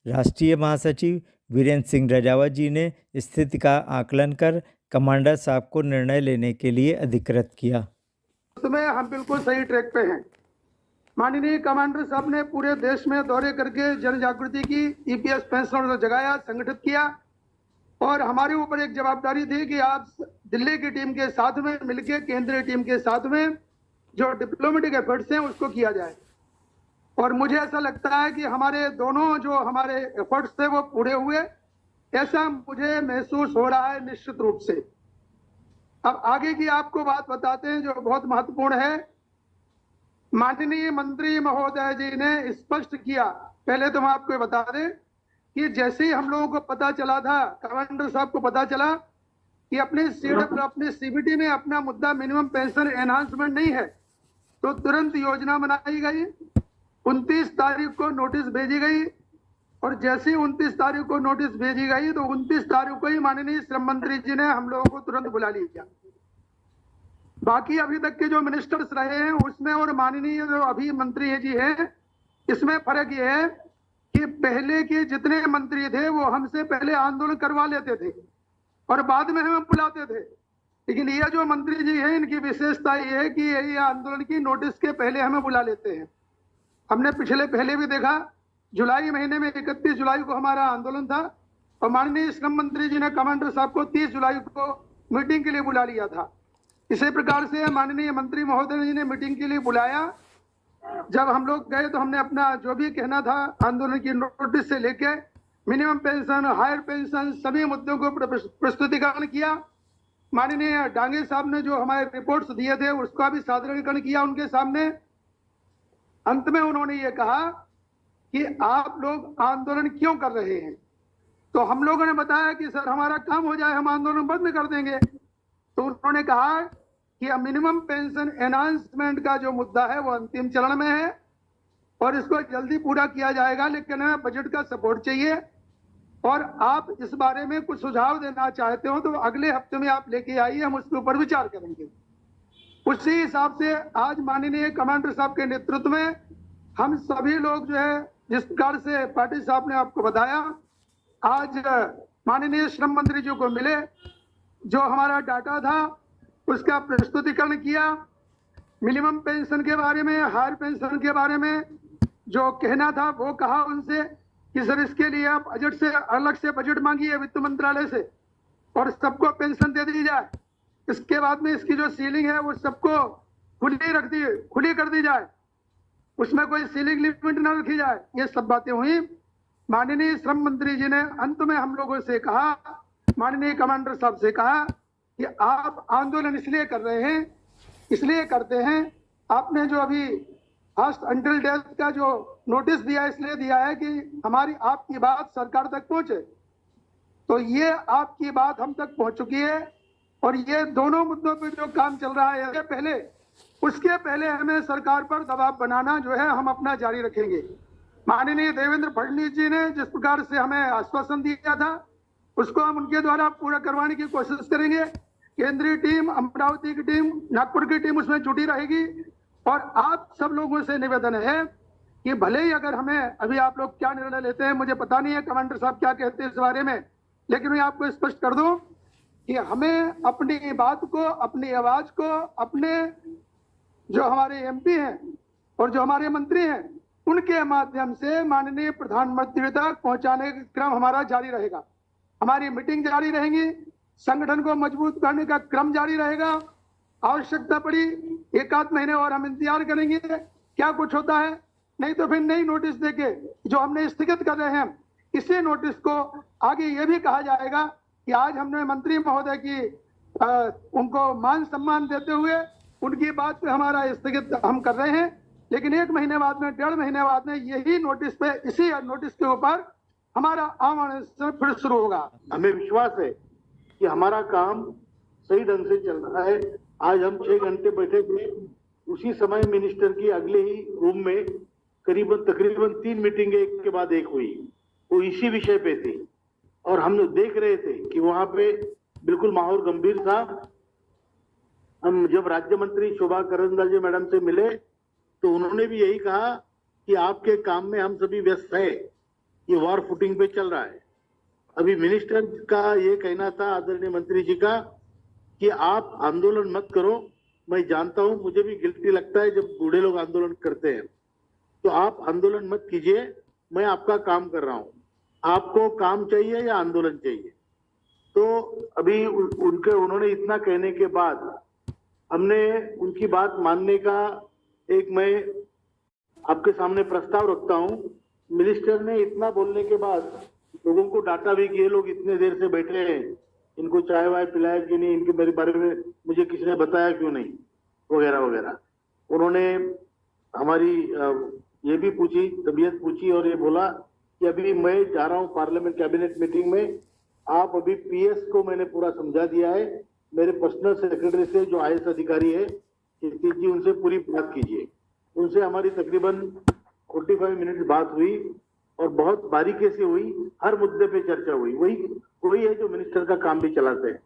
राष्ट्रीय महासचिव वीरेंद्र सिंह रजावत जी ने स्थिति का आकलन कर कमांडर साहब को निर्णय लेने के लिए अधिकृत किया। उसमें हम बिल्कुल सही ट्रैक पे हैं। माननीय कमांडर साहब ने पूरे देश में दौरे करके जन जागृति की, ईपीएस पेंशन जगाया, संगठित किया और हमारे ऊपर एक जवाबदारी थी कि आप दिल्ली की टीम के साथ में मिलकर केंद्रीय टीम के साथ में जो डिप्लोमेटिक एफर्ट्स हैं उसको किया जाए। और मुझे ऐसा लगता है कि हमारे दोनों जो हमारे एफर्ट्स थे वो पूरे हुए, ऐसा मुझे महसूस हो रहा है निश्चित रूप से। अब आगे की आपको बात बताते हैं जो बहुत महत्वपूर्ण है। माननीय मंत्री महोदय जी ने स्पष्ट किया, पहले तो हम आपको बता दें कि जैसे ही हम लोगों को पता चला था, कमांडर साहब को पता चला कि अपने सीबीटी में अपना मुद्दा मिनिमम पेंशन एनहांसमेंट नहीं है, तो तुरंत योजना बनाई गई। 29 तारीख को नोटिस भेजी गई और जैसे ही 29 तारीख को नोटिस भेजी गई तो 29 तारीख को ही माननीय श्रम मंत्री जी ने हम लोगों को तुरंत बुला लिया। बाकी अभी तक के जो मिनिस्टर्स रहे हैं उसमें और माननीय जो अभी मंत्री जी हैं, इसमें फर्क ये है कि पहले के जितने मंत्री थे वो हमसे पहले आंदोलन करवा लेते थे और बाद में हमें बुलाते थे, लेकिन ये जो मंत्री जी हैं इनकी विशेषता ये है कि ये आंदोलन की नोटिस के पहले हमें बुला लेते हैं। हमने पहले भी देखा, जुलाई महीने में 31 जुलाई को हमारा आंदोलन था और माननीय श्रम मंत्री जी ने कमांडर साहब को 30 जुलाई को मीटिंग के लिए बुला लिया था। इसी प्रकार से माननीय मंत्री महोदय जी ने मीटिंग के लिए बुलाया। जब हम लोग गए तो हमने अपना जो भी कहना था आंदोलन की नोटिस से लेके मिनिमम पेंशन, हायर पेंशन, सभी मुद्दों को प्रस्तुतिकरण किया। माननीय डांगे साहब ने जो हमारे रिपोर्ट्स दिए थे उसका भी सादरीकरण किया उनके सामने। अंत में उन्होंने ये कहा कि आप लोग आंदोलन क्यों कर रहे हैं, तो हम लोगों ने बताया कि सर हमारा काम हो जाए, हम आंदोलन बंद कर देंगे। तो उन्होंने कहा कि मिनिमम पेंशन एनहांसमेंट का जो मुद्दा है वो अंतिम चरण में है और इसको जल्दी पूरा किया जाएगा, लेकिन हमें बजट का सपोर्ट चाहिए और आप इस बारे में कुछ सुझाव देना चाहते हो तो अगले हफ्ते में आप लेके आइए, हम उसके ऊपर विचार करेंगे। उसी हिसाब से आज माननीय कमांडर साहब के नेतृत्व में हम सभी लोग जो है, जिस प्रकार से पाटिल साहब ने आपको बताया, आज माननीय श्रम मंत्री जी को मिले, जो हमारा डाटा था उसका प्रस्तुतिकरण किया। मिनिमम पेंशन के बारे में, हायर पेंशन के बारे में जो कहना था वो कहा उनसे कि सर इसके लिए आप बजट से अलग से बजट मांगिए वित्त मंत्रालय से और सबको पेंशन दे दी जाए। इसके बाद में इसकी जो सीलिंग है वो सबको खुली कर दी जाए, उसमें कोई सीलिंग लिमिट न रखी जाए। ये सब बातें हुई। माननीय श्रम मंत्री जी ने अंत में हम लोगों से कहा, माननीय कमांडर साहब से कहा कि आप आंदोलन इसलिए कर रहे हैं, इसलिए करते हैं, आपने जो अभी फर्स्ट अंटिल डेथ का जो नोटिस दिया इसलिए दिया है कि हमारी आपकी बात सरकार तक पहुंचे। तो ये आपकी बात हम तक पहुंच चुकी है और ये दोनों मुद्दों पर जो काम चल रहा है उसके पहले हमें सरकार पर दबाव बनाना जो है हम अपना जारी रखेंगे। माननीय देवेंद्र फडणवीस जी ने जिस प्रकार से हमें आश्वासन दिया था उसको हम उनके द्वारा पूरा करवाने की कोशिश करेंगे। केंद्रीय टीम, अमरावती की टीम, नागपुर की टीम उसमें जुटी रहेगी और आप सब लोगों से निवेदन है कि भले ही अगर हमें अभी आप लोग क्या निर्णय लेते हैं मुझे पता नहीं है, कमांडर साहब क्या कहते हैं इस बारे में, लेकिन मैं आपको स्पष्ट कर दूं कि हमें अपनी बात को, अपनी आवाज को, अपने जो हमारे एमपी हैं और जो हमारे मंत्री हैं उनके माध्यम से माननीय प्रधानमंत्री तक पहुंचाने का क्रम हमारा जारी रहेगा। हमारी मीटिंग जारी रहेंगी, संगठन को मजबूत करने का क्रम जारी रहेगा। आवश्यकता पड़ी एक आध महीने और हम इंतजार करेंगे क्या कुछ होता है, नहीं तो फिर नई नोटिस देके जो हमने स्थगित कर रहे हैं इसी नोटिस को आगे ये भी कहा जाएगा कि आज हमने मंत्री महोदय की उनको मान सम्मान देते हुए उनकी बात पे हमारा स्थगित हम कर रहे हैं, लेकिन 1 महीने बाद में, 1.5 महीने बाद में यही नोटिस पे, इसी नोटिस के ऊपर हमारा आमरण फिर शुरू होगा। हमें विश्वास है कि हमारा काम सही ढंग से चल रहा है। आज हम 6 घंटे बैठे थे, उसी समय मिनिस्टर की अगले ही रूम में तकरीबन 3 मीटिंगें एक के बाद एक हुई, वो इसी विषय पे थी और हम देख रहे थे कि वहां पे बिल्कुल माहौल गंभीर था। हम जब राज्य मंत्री शोभा करंदलाजे मैडम से मिले तो उन्होंने भी यही कहा कि आपके काम में हम सभी व्यस्त हैं ये वॉर फुटिंग पे चल रहा है। अभी मिनिस्टर का ये कहना था, आदरणीय मंत्री जी का, कि आप आंदोलन मत करो। मैं जानता हूं, मुझे भी गिल्टी लगता है जब बूढ़े लोग आंदोलन करते हैं, तो आप आंदोलन मत कीजिए, मैं आपका काम कर रहा हूं। आपको काम चाहिए या आंदोलन चाहिए? तो अभी उन्होंने इतना कहने के बाद हमने उनकी बात मानने का एक मैं आपके सामने प्रस्ताव रखता हूं। मिनिस्टर ने इतना बोलने के बाद लोगों को डांटा भी कि ये लोग इतने देर से बैठे हैं, इनको चाय वाय पिलाया कि नहीं, इनके मेरे बारे में मुझे किसी ने बताया क्यों नहीं, वगैरह वगैरह। उन्होंने हमारी ये भी पूछी, तबीयत पूछी, और ये बोला कि अभी मैं जा रहा हूँ पार्लियामेंट कैबिनेट मीटिंग में, आप अभी पीएस को मैंने पूरा समझा दिया है, मेरे पर्सनल सेक्रेटरी से जो आईएएस अधिकारी है कीर्ति जी, उनसे पूरी बात कीजिए। उनसे हमारी तकरीबन 45 मिनट बात हुई और बहुत बारीकी से हुई, हर मुद्दे पे चर्चा हुई। वही है जो मिनिस्टर का काम भी चलाते हैं।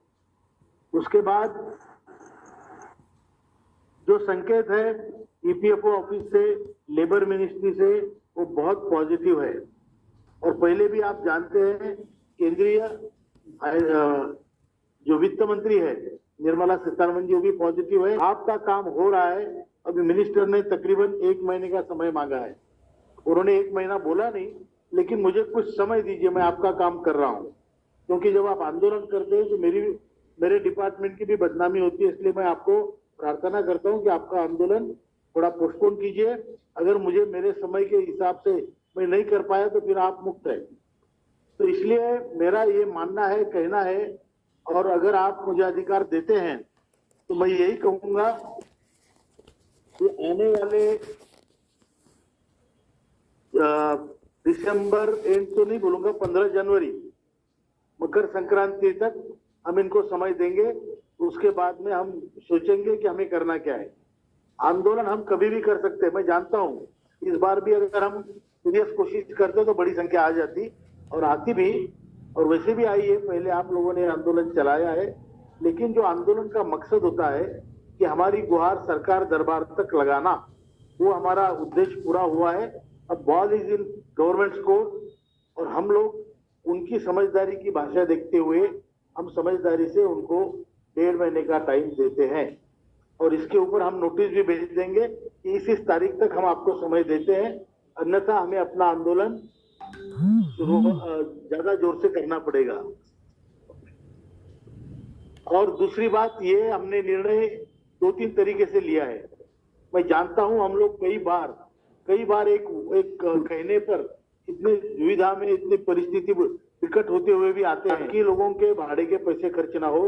उसके बाद जो संकेत है ईपीएफओ ऑफिस से, लेबर मिनिस्ट्री से, वो बहुत पॉजिटिव है। और पहले भी आप जानते हैं केंद्रीय जो वित्त मंत्री है निर्मला सीतारमण जी, वो भी पॉजिटिव है। आपका काम हो रहा है। अभी मिनिस्टर ने तकरीबन 1 महीने का समय मांगा है। उन्होंने 1 महीना बोला नहीं, लेकिन मुझे कुछ समय दीजिए, मैं आपका काम कर रहा हूँ। क्योंकि जब आप आंदोलन करते हैं तो मेरे डिपार्टमेंट की भी बदनामी होती है, इसलिए मैं आपको प्रार्थना करता हूँ कि आपका आंदोलन थोड़ा पोस्टपोन कीजिए। अगर मुझे मेरे समय के हिसाब से मैं नहीं कर पाया तो फिर आप मुक्त है। तो इसलिए मेरा ये मानना है, कहना है, और अगर आप मुझे अधिकार देते हैं तो मैं यही कहूंगा कि आने वाले दिसंबर एंड तो नहीं बोलूंगा, 15 जनवरी मकर संक्रांति तक हम इनको समय देंगे। उसके बाद में हम सोचेंगे कि हमें करना क्या है। आंदोलन हम कभी भी कर सकते हैं, मैं जानता हूं। इस बार भी अगर हम सीरियस कोशिश करते तो बड़ी संख्या आ जाती, और आती भी, और वैसे भी आई है। पहले आप लोगों ने आंदोलन चलाया है, लेकिन जो आंदोलन का मकसद होता है कि हमारी गुहार सरकार दरबार तक लगाना, वो हमारा उद्देश्य पूरा हुआ है। अब ball is in government court, और हम लोग उनकी समझदारी की भाषा देखते हुए हम समझदारी से उनको 1.5 महीने का टाइम देते हैं। और इसके ऊपर हम नोटिस भी भेज देंगे कि इस तारीख तक हम आपको समय देते हैं, अन्यथा हमें अपना आंदोलन ज्यादा जोर से करना पड़ेगा। और दूसरी बात, ये हमने निर्णय 2-3 तरीके से लिया है। मैं जानता हूं हम लोग कई बार एक कहने पर इतनी दुविधा में, इतनी परिस्थिति विकट होते हुए भी आते हैं कि लोगों के भाड़े के पैसे खर्च ना हो,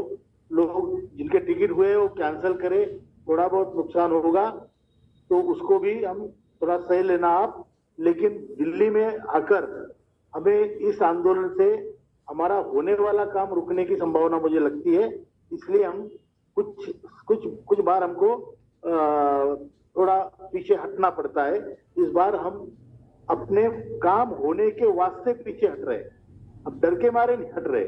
लोग जिनके टिकट हुए वो कैंसिल करे, थोड़ा बहुत नुकसान होगा तो उसको भी हम थोड़ा सह लेना आप। लेकिन दिल्ली में आकर हमें इस आंदोलन से हमारा होने वाला काम रुकने की संभावना मुझे लगती है, इसलिए हम कुछ बार हमको थोड़ा पीछे हटना पड़ता है। इस बार हम अपने काम होने के वास्ते पीछे हट रहे हैं, अब डर के मारे नहीं हट रहे।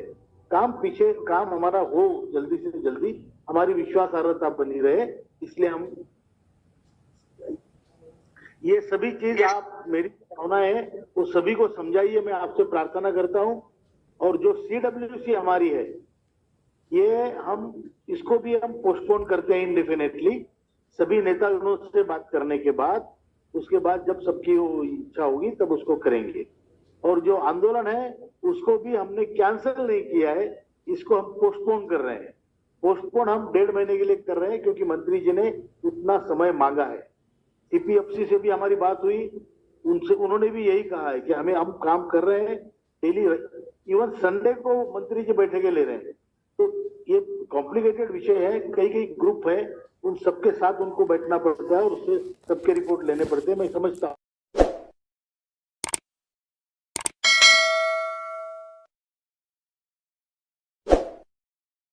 काम हमारा हो जल्दी से जल्दी, हमारी विश्वासार्हता बनी रहे, इसलिए हम ये सभी चीज आप, मेरी भावना है वो सभी को समझाइए, मैं आपसे प्रार्थना करता हूं। और जो CWC हमारी है, ये हम इसको भी हम पोस्टपोन करते हैं इंडेफिनेटली, सभी नेताओं से बात करने के बाद। उसके बाद जब सबकी इच्छा होगी तब उसको करेंगे। और जो आंदोलन है उसको भी हमने कैंसिल नहीं किया है, इसको हम पोस्टपोन कर रहे हैं। पोस्टपोन हम 1.5 महीने के लिए कर रहे हैं, क्योंकि मंत्री जी ने उतना समय मांगा है। CPFC से भी हमारी बात हुई, उन्होंने भी यही कहा है कि हम काम कर रहे हैं डेली, इवन संडे को मंत्री जी बैठकें ले रहे हैं। तो ये कॉम्प्लिकेटेड विषय है, कई ग्रुप है, उन सबके साथ उनको बैठना पड़ता है और उससे सबके रिपोर्ट लेने पड़ते हैं, मैं समझता हूँ।